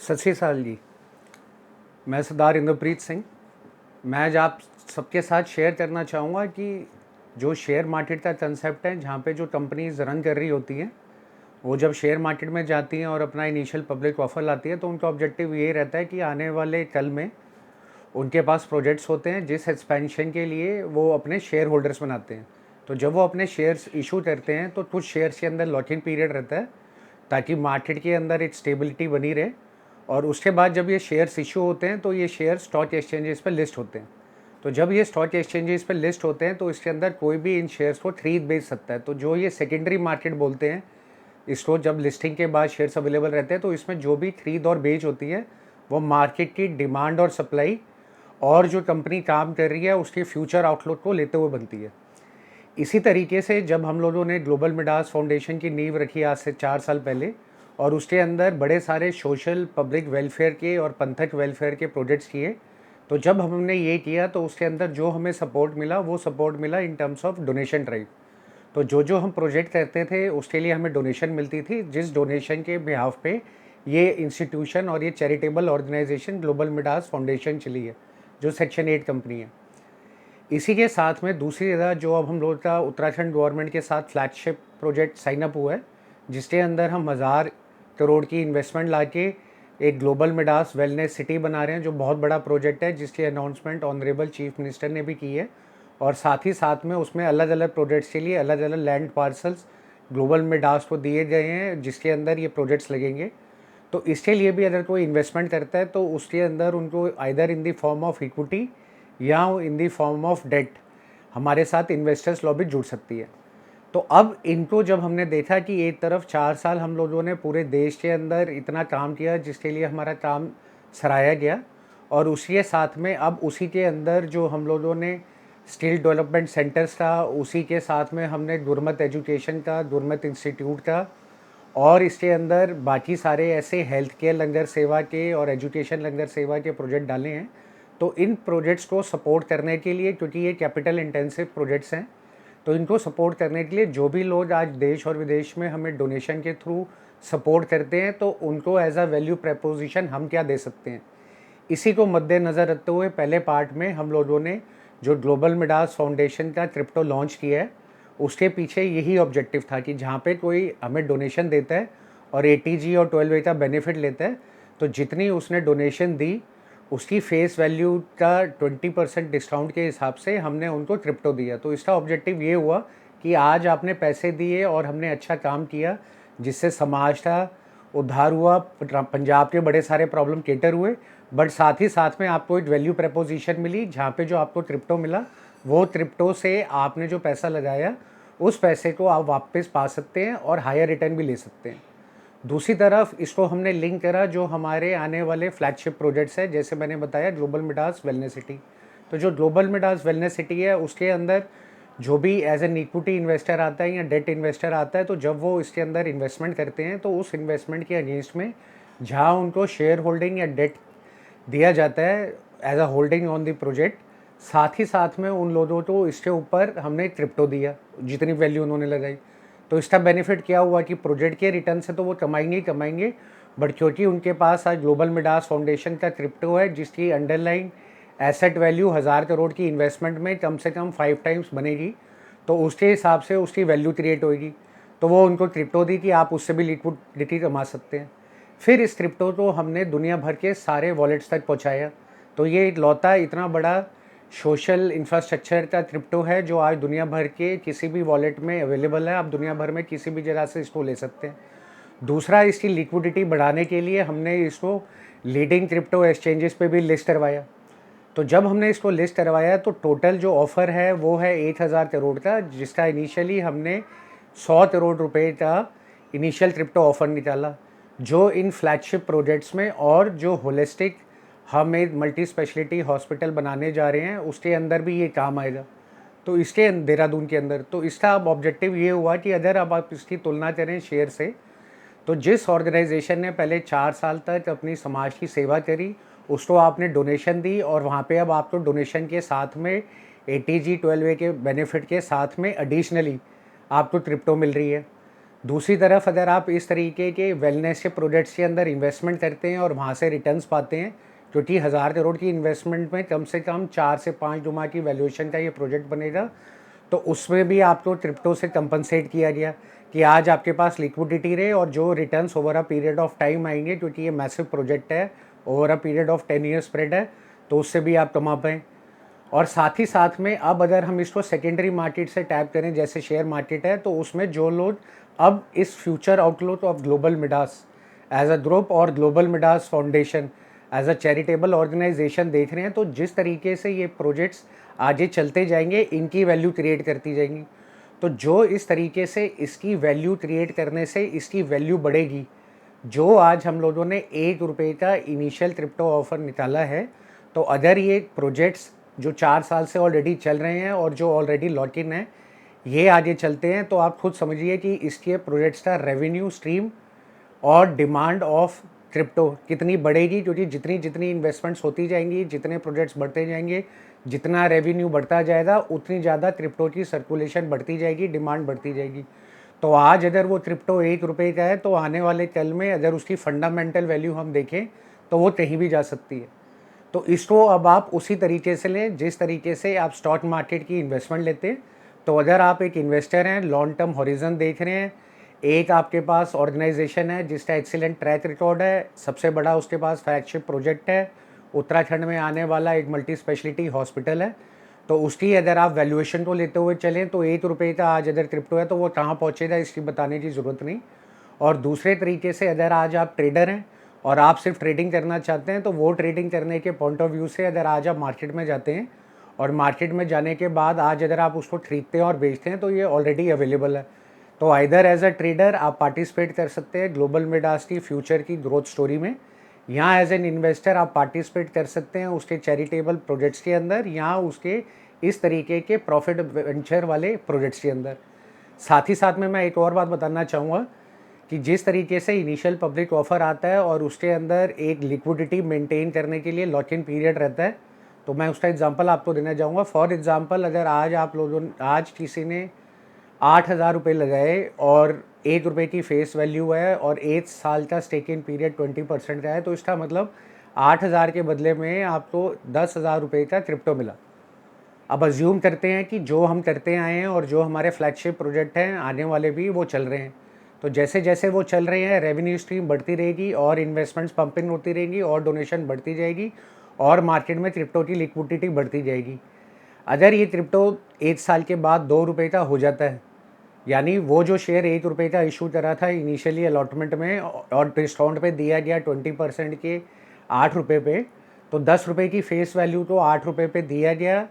सत श्री अकाल जी। मैं सरदार इंद्रप्रीत सिंह। मैं आज आप सबके साथ शेयर करना चाहूँगा कि जो शेयर मार्केट का कंसेप्ट है, जहाँ पे जो कंपनीज रन कर रही होती हैं, वो जब शेयर मार्केट में जाती हैं और अपना इनिशियल पब्लिक ऑफर लाती है, तो उनका ऑब्जेक्टिव ये रहता है कि आने वाले कल में उनके पास प्रोजेक्ट्स होते हैं जिस एक्सपेंशन के लिए वो अपने शेयर होल्डर्स बनाते हैं। तो जब वो अपने शेयर्स इशू करते हैं तो कुछ शेयर्स के अंदर लॉक-इन पीरियड रहता है, ताकि मार्केट के अंदर एक स्टेबिलिटी बनी रहे। और उसके बाद जब ये शेयर्स इशू होते हैं तो ये शेयर स्टॉक एक्सचेंजेस पर लिस्ट होते हैं। तो जब ये स्टॉक एक्सचेंजेस पर लिस्ट होते हैं तो इसके अंदर कोई भी इन शेयर्स को खरीद बेच सकता है। तो जो ये सेकेंडरी मार्केट बोलते हैं, इसको जब लिस्टिंग के बाद शेयर्स अवेलेबल रहते हैं, तो इसमें जो भी खरीद और बेच होती है वो मार्केट की डिमांड और सप्लाई और जो कंपनी काम कर रही है उसके फ्यूचर आउटलुक को लेते हुए बनती है। इसी तरीके से जब हम लोगों ने ग्लोबल मिडास फाउंडेशन की नींव रखी आज से 4 साल पहले, और उसके अंदर बड़े सारे सोशल पब्लिक वेलफेयर के और पंथक वेलफेयर के प्रोजेक्ट्स किए, तो जब हमने ये किया तो उसके अंदर जो हमें सपोर्ट मिला वो सपोर्ट मिला in terms of donation drive. तो जो हम प्रोजेक्ट करते थे उसके लिए हमें डोनेशन मिलती थी, जिस डोनेशन के बिहाफ पे ये इंस्टीट्यूशन और ये charitable organisation global Midas foundation चली है, जो सेक्शन 8 कंपनी है। इसी के साथ में दूसरी जगह जो अब हम लोग का उत्तराखंड गवर्नमेंट के साथ फ्लैगशिप प्रोजेक्ट साइन अप हुआ है, जिसके अंदर हम 1000 करोड़ की इन्वेस्टमेंट लाके एक ग्लोबल मिडास वेलनेस सिटी बना रहे हैं, जो बहुत बड़ा प्रोजेक्ट है, जिसकी अनाउंसमेंट ऑनरेबल चीफ मिनिस्टर ने भी की है। और साथ ही साथ में उसमें अलग अलग प्रोजेक्ट्स के लिए अलग अलग लैंड पार्सल्स ग्लोबल मिडास को दिए गए हैं, जिसके अंदर ये प्रोजेक्ट्स लगेंगे। तो इसके लिए भी अगर कोई इन्वेस्टमेंट करता है तो उसके अंदर उनको either in the form of equity या in the form of debt हमारे साथ इन्वेस्टर्स लॉबी जुड़ सकती है। तो अब इनको जब हमने देखा कि एक तरफ 4 साल हम लोगों ने पूरे देश के अंदर इतना काम किया जिसके लिए हमारा काम सराहा गया, और उसी के साथ में अब उसी के अंदर जो हम लोगों ने स्किल डेवलपमेंट सेंटर्स का, उसी के साथ में हमने गुरमत एजुकेशन का, गुरमत इंस्टीट्यूट का, और इसके अंदर बाकी सारे ऐसे हेल्थ केयर लंगर सेवा के और एजुकेशन लंगर सेवा के प्रोजेक्ट डाले हैं। तो इन प्रोजेक्ट्स को सपोर्ट करने के लिए, क्योंकि ये कैपिटल इंटेंसिव प्रोजेक्ट्स हैं, तो इनको सपोर्ट करने के लिए जो भी लोग आज देश और विदेश में हमें डोनेशन के थ्रू सपोर्ट करते हैं, तो उनको एज अ वैल्यू प्रपोजिशन हम क्या दे सकते हैं, इसी को मद्देनज़र रखते हुए पहले पार्ट में हम लोगों ने जो ग्लोबल मिडास फाउंडेशन का क्रिप्टो लॉन्च किया है, उसके पीछे यही ऑब्जेक्टिव था कि जहाँ पे कोई हमें डोनेशन देता है और एटीजी और 12A का बेनिफिट लेता है, तो जितनी उसने डोनेशन दी उसकी फेस वैल्यू का 20% डिस्काउंट के हिसाब से हमने उनको क्रिप्टो दिया। तो इसका ऑब्जेक्टिव ये हुआ कि आज आपने पैसे दिए और हमने अच्छा काम किया, जिससे समाज का उद्धार हुआ, पंजाब के बड़े सारे प्रॉब्लम केटर हुए, बट साथ ही साथ में आपको एक वैल्यू प्रपोजिशन मिली, जहाँ पे जो आपको क्रिप्टो मिला, वो क्रिप्टो से आपने जो पैसा लगाया उस पैसे को आप वापस पा सकते हैं और हायर रिटर्न भी ले सकते हैं। दूसरी तरफ इसको हमने लिंक करा जो हमारे आने वाले फ्लैगशिप प्रोजेक्ट्स है, जैसे मैंने बताया ग्लोबल मिडास वेलनेस सिटी। तो जो ग्लोबल मिडास वेलनेस सिटी है उसके अंदर जो भी एज एन इक्विटी इन्वेस्टर आता है या डेट इन्वेस्टर आता है, तो जब वो इसके अंदर इन्वेस्टमेंट करते हैं तो उस इन्वेस्टमेंट के अगेंस्ट में जहाँ उनको शेयर होल्डिंग या डेट दिया जाता है as a holding on the project, साथ ही साथ में उन लोगों को इसके ऊपर हमने क्रिप्टो दिया जितनी वैल्यू उन्होंने लगाई। तो इसका बेनिफिट क्या हुआ कि प्रोजेक्ट के रिटर्न से तो वो कमाएंगे ही कमाएंगे, बट क्योंकि उनके पास आज ग्लोबल मिडास फाउंडेशन का क्रिप्टो है, जिसकी अंडरलाइन एसेट वैल्यू 1000 करोड़ की इन्वेस्टमेंट में कम से कम 5 टाइम्स बनेगी, तो उसके हिसाब से उसकी वैल्यू क्रिएट होगी। तो वो उनको क्रिप्टो दी कि आप उससे भी लिक्विडिटी कमा सकते हैं। फिर इस क्रिप्टो को हमने दुनिया भर के सारे वॉलेट्स तक पहुंचाया। तो ये इकलौता इतना बड़ा सोशल इंफ्रास्ट्रक्चर का क्रिप्टो है जो आज दुनिया भर के किसी भी वॉलेट में अवेलेबल है। आप दुनिया भर में किसी भी जगह से इसको ले सकते हैं। दूसरा, इसकी लिक्विडिटी बढ़ाने के लिए हमने इसको लीडिंग क्रिप्टो एक्सचेंजेस पे भी लिस्ट करवाया। तो जब हमने इसको लिस्ट करवाया तो टोटल जो ऑफ़र है वो है 1000 करोड़ का, जिसका इनिशियली हमने 100 करोड़ रुपए का इनिशियल क्रिप्टो ऑफ़र निकाला, जो इन फ्लैगशिप प्रोजेक्ट्स में और जो होलिस्टिक हम एक मल्टी स्पेशलिटी हॉस्पिटल बनाने जा रहे हैं उसके अंदर भी ये काम आएगा। तो इसके देहरादून के अंदर, तो इसका अब ऑब्जेक्टिव ये हुआ कि अगर अब आप इसकी तुलना करें शेयर से, तो जिस ऑर्गेनाइजेशन ने पहले 4 साल तक अपनी समाज की सेवा करी, उसको आपने डोनेशन दी, और वहाँ पे अब आपको डोनेशन के साथ में एटीजी 12A के बेनिफिट के साथ में एडिशनली आपको क्रिप्टो मिल रही है। दूसरी तरफ अगर आप इस तरीके के वेलनेस के प्रोजेक्ट्स के अंदर इन्वेस्टमेंट करते हैं और वहाँ से रिटर्न्स पाते हैं, क्योंकि 1000 करोड़ की इन्वेस्टमेंट में कम से कम 4 से 5 गुना की वैल्यूएशन का ये प्रोजेक्ट बनेगा, तो उसमें भी आपको क्रिप्टो से कंपनसेट किया गया कि आज आपके पास लिक्विडिटी रहे और जो returns over a period of time आएंगे, क्योंकि ये मैसिव प्रोजेक्ट है, over a period of 10 year spread है, तो उससे भी आप कमा पाएँ। और साथ ही साथ में अब अगर हम इसको सेकेंडरी मार्केट से टैप करें, जैसे शेयर मार्केट है, तो उसमें जो लोग अब इस future outlook of Global Midas as a group और Global Midas Foundation as a charitable organization देख रहे हैं, तो जिस तरीके से ये प्रोजेक्ट्स आगे चलते जाएंगे, इनकी वैल्यू क्रिएट करती जाएंगी। तो जो इस तरीके से इसकी वैल्यू क्रिएट करने से इसकी वैल्यू बढ़ेगी, जो आज हम लोगों ने ₹1 का इनिशियल क्रिप्टो ऑफर निकाला है, तो अगर ये प्रोजेक्ट्स जो 4 साल से ऑलरेडी चल रहे हैं और जो ऑलरेडी लॉक इन है, ये आगे चलते हैं, तो आप खुद समझिए कि इसके प्रोजेक्ट्स का रेवेन्यू स्ट्रीम और डिमांड ऑफ क्रिप्टो कितनी बढ़ेगी, क्योंकि जितनी जितनी इन्वेस्टमेंट्स होती जाएंगी, जितने प्रोजेक्ट्स बढ़ते जाएंगे, जितना रेवेन्यू बढ़ता जाएगा, उतनी ज़्यादा क्रिप्टो की सर्कुलेशन बढ़ती जाएगी, डिमांड बढ़ती जाएगी। तो आज अगर वो क्रिप्टो ₹1 का है, तो आने वाले कल में अगर उसकी फंडामेंटल वैल्यू हम देखें, तो वो कहीं भी जा सकती है। तो इसको अब आप उसी तरीके से लें जिस तरीके से आप स्टॉक मार्केट की इन्वेस्टमेंट लेते हैं। तो अगर आप एक इन्वेस्टर हैं, लॉन्ग टर्म हॉरिजन देख रहे हैं, एक आपके पास ऑर्गेनाइजेशन है जिसका एक्सीलेंट ट्रैक रिकॉर्ड है, सबसे बड़ा उसके पास फ्लैगशिप प्रोजेक्ट है, उत्तराखंड में आने वाला एक मल्टी स्पेशलिटी हॉस्पिटल है, तो उसकी अगर आप वैल्यूएशन को लेते हुए चलें, तो ₹1 का आज अगर क्रिप्टो है, तो वो कहाँ पहुँचेगा इसकी बताने की ज़रूरत नहीं। और दूसरे तरीके से अगर आज आप ट्रेडर हैं और आप सिर्फ ट्रेडिंग करना चाहते हैं, तो वो ट्रेडिंग करने के पॉइंट ऑफ व्यू से अगर आज आप मार्केट में जाते हैं और मार्केट में जाने के बाद आज अगर आप उसको खरीदते हैं और बेचते हैं, तो ये ऑलरेडी अवेलेबल है। तो आइदर एज अ ट्रेडर आप पार्टिसिपेट कर सकते हैं ग्लोबल मिडास की फ्यूचर की ग्रोथ स्टोरी में, या एज एन इन्वेस्टर आप पार्टिसिपेट कर सकते हैं उसके चैरिटेबल प्रोजेक्ट्स के अंदर, या उसके इस तरीके के प्रॉफिट वेंचर वाले प्रोजेक्ट्स के अंदर। साथ ही साथ में मैं एक और बात बताना चाहूँगा कि जिस तरीके से इनिशियल पब्लिक ऑफ़र आता है और उसके अंदर एक लिक्विडिटी मेंटेन करने के लिए लॉक इन पीरियड रहता है, तो मैं उसका एग्जांपल आपको देना चाहूँगा। फॉर एग्जांपल, अगर आज आप लोगों आज किसी ने ₹8000 लगाए और ₹1 की फेस वैल्यू है और 1 साल का स्टेक इन पीरियड 20% का है, तो इसका मतलब 8000 के बदले में आपको ₹10,000 का क्रिप्टो मिला। अब अज्यूम करते हैं कि जो हम करते आए हैं और जो हमारे फ्लैगशिप प्रोजेक्ट हैं, आने वाले भी वो चल रहे हैं। तो जैसे जैसे वो चल रहे हैं, रेवेन्यू स्ट्रीम बढ़ती रहेगी और इन्वेस्टमेंट्स पंपिंग होती रहेंगी और डोनेशन बढ़ती जाएगी और मार्केट में क्रिप्टो की लिक्विडिटी बढ़ती जाएगी। अगर ये क्रिप्टो 1 साल के बाद ₹2 का हो जाता है, यानी वो जो शेयर ₹1 का इशू करा था इनिशियली अलॉटमेंट में और डिस्काउंट पे दिया गया 20% के ₹8 पे, तो ₹10 की फेस वैल्यू तो ₹8 पे दिया गया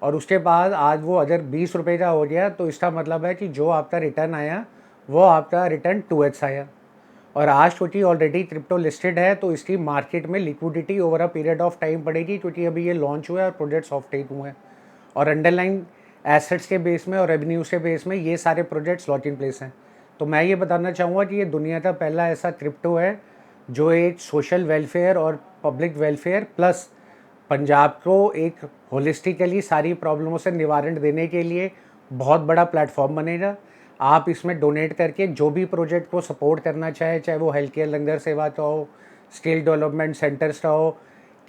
और उसके बाद आज वो अगर ₹20 का हो गया, तो इसका मतलब है कि जो आपका रिटर्न आया वो आपका रिटर्न 2x आया। और आज क्योंकि ऑलरेडी क्रिप्टो लिस्टेड है, तो इसकी मार्केट में liquidity over a period of time पड़ेगी, क्योंकि अभी ये लॉन्च हुआ है और प्रोजेक्ट्स ऑफ टेक हुए हैं और अंडरलाइन एसेट्स के बेस में और रेवेन्यूज के बेस में ये सारे प्रोजेक्ट्स लॉक इन प्लेस हैं। तो मैं ये बताना चाहूँगा कि ये दुनिया का पहला ऐसा क्रिप्टो है जो एक सोशल वेलफेयर और पब्लिक वेलफेयर प्लस पंजाब को एक होलिस्टिकली सारी प्रॉब्लमों से निवारण देने के लिए बहुत बड़ा प्लेटफॉर्म बनेगा। आप इसमें डोनेट करके जो भी प्रोजेक्ट को सपोर्ट करना चाहे, चाहे वो हेल्थ केयर लंगर सेवा का हो, स्किल डेवलपमेंट सेंटर्स का हो,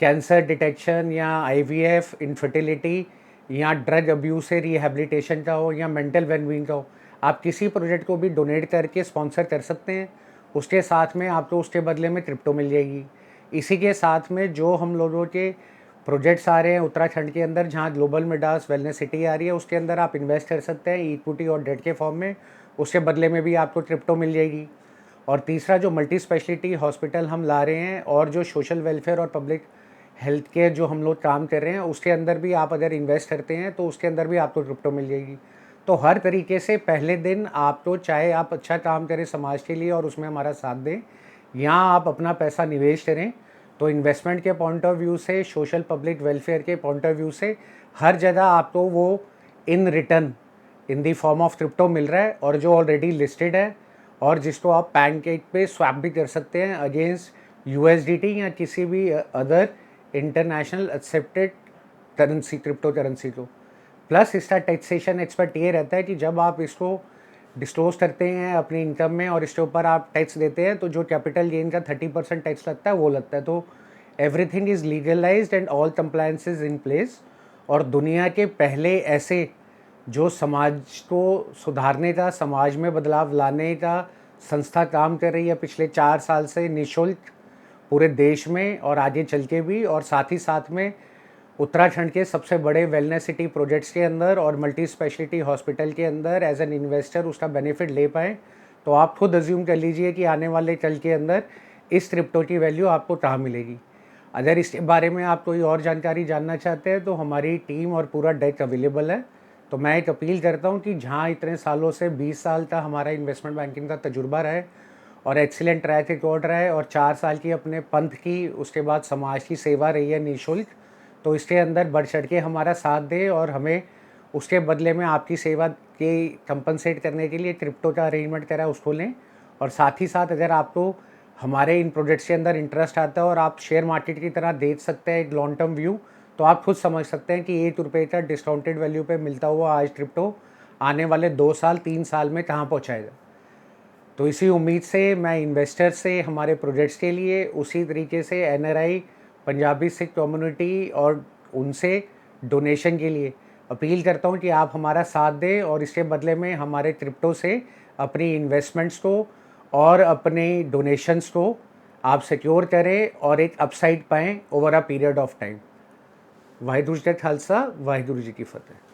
कैंसर डिटेक्शन या आईवीएफ, इनफर्टिलिटी या ड्रग अब्यूज से रिहैबिलिटेशन का हो या मेंटल वेलबींग का हो, आप किसी प्रोजेक्ट को भी डोनेट करके स्पॉन्सर कर सकते हैं। उसके साथ में आपको उसके बदले में क्रिप्टो मिल जाएगी। इसी के साथ में जो हम लोगों के प्रोजेक्ट्स आ रहे हैं उत्तराखंड के अंदर, जहाँ ग्लोबल मिडास वेलनेस सिटी आ रही है, उसके अंदर आप इन्वेस्ट कर सकते हैं इक्विटी और डेट के फॉर्म में, उसके बदले में भी आपको क्रिप्टो मिल जाएगी। और तीसरा, जो मल्टी स्पेशलिटी हॉस्पिटल हम ला रहे हैं और जो सोशल वेलफेयर और पब्लिक हेल्थ केयर जो हम लोग काम कर रहे हैं, उसके अंदर भी आप अगर इन्वेस्ट करते हैं, तो उसके अंदर भी आपको क्रिप्टो मिल जाएगी। तो हर तरीके से पहले दिन आपको, चाहे आप अच्छा काम करें समाज के लिए और उसमें हमारा साथ दें, या आप अपना पैसा निवेश करें, तो इन्वेस्टमेंट के पॉइंट ऑफ व्यू से, सोशल पब्लिक वेलफेयर के पॉइंट ऑफ व्यू से, हर जगह आपको वो in return in the form of crypto मिल रहा है और जो ऑलरेडी लिस्टेड है और जिसको आप पैनकेक पे स्वैप भी कर सकते हैं अगेंस्ट यूएसडीटी या किसी भी other international accepted currency, crypto currency को। प्लस इसका टैक्सेशन एक्सपर्ट ये रहता है कि जब आप इसको डिस्क्लोज करते हैं अपनी इनकम में और इसके ऊपर आप टैक्स देते हैं, तो जो कैपिटल गेन का 30% टैक्स लगता है वो लगता है। तो everything is legalised and all compliances in place. और दुनिया के पहले ऐसे जो समाज को सुधारने का, समाज में बदलाव लाने का संस्था काम कर रही है पिछले 4 साल से निःशुल्क पूरे देश में और आगे चल के भी, और साथ ही साथ में उत्तराखंड के सबसे बड़े वेलनेस सिटी प्रोजेक्ट्स के अंदर और मल्टी स्पेशलिटी हॉस्पिटल के अंदर एज एन इन्वेस्टर उसका बेनिफिट ले पाएँ। तो आप खुद अज्यूम कर लीजिए कि आने वाले कल के अंदर इस क्रिप्टो की वैल्यू आपको कहाँ मिलेगी। अगर इसके बारे में आप कोई और जानकारी जानना चाहते हैं तो हमारी टीम और पूरा डेक अवेलेबल है। तो मैं एक अपील करता हूँ कि जहाँ इतने सालों से 20 साल का हमारा इन्वेस्टमेंट बैंकिंग का तजुर्बा रहा है और एक्सीलेंट ट्रैक रिकॉर्ड रहा है और 4 साल की अपने पंथ की, उसके बाद समाज की सेवा रही है निःशुल्क, तो इसके अंदर बढ़ चढ़ के हमारा साथ दें और हमें उसके बदले में आपकी सेवा के कंपनसेट करने के लिए क्रिप्टो का अरेंजमेंट करा उसको लें। और साथ ही साथ अगर आपको हमारे इन प्रोजेक्ट्स के अंदर इंटरेस्ट आता है और आप शेयर मार्केट की तरह देख सकते हैं एक लॉन्ग टर्म व्यू, तो आप खुद समझ सकते हैं कि ₹1 का डिस्काउंटेड वैल्यू पे मिलता हुआ आज क्रिप्टो आने वाले 2 साल 3 साल में कहाँ पहुँचाएगा। तो इसी उम्मीद से मैं इन्वेस्टर से हमारे प्रोजेक्ट्स के लिए, उसी तरीके से एनआरआई पंजाबी सिख कम्युनिटी और उनसे डोनेशन के लिए अपील करता हूँ कि आप हमारा साथ दें और इसके बदले में हमारे क्रिप्टो से अपनी इन्वेस्टमेंट्स को और अपने डोनेशंस को आप सिक्योर करें और एक अपसाइड पाएँ over a period of time. Waheguru ji का खालसा, वाहिगुरू जी की फतेह।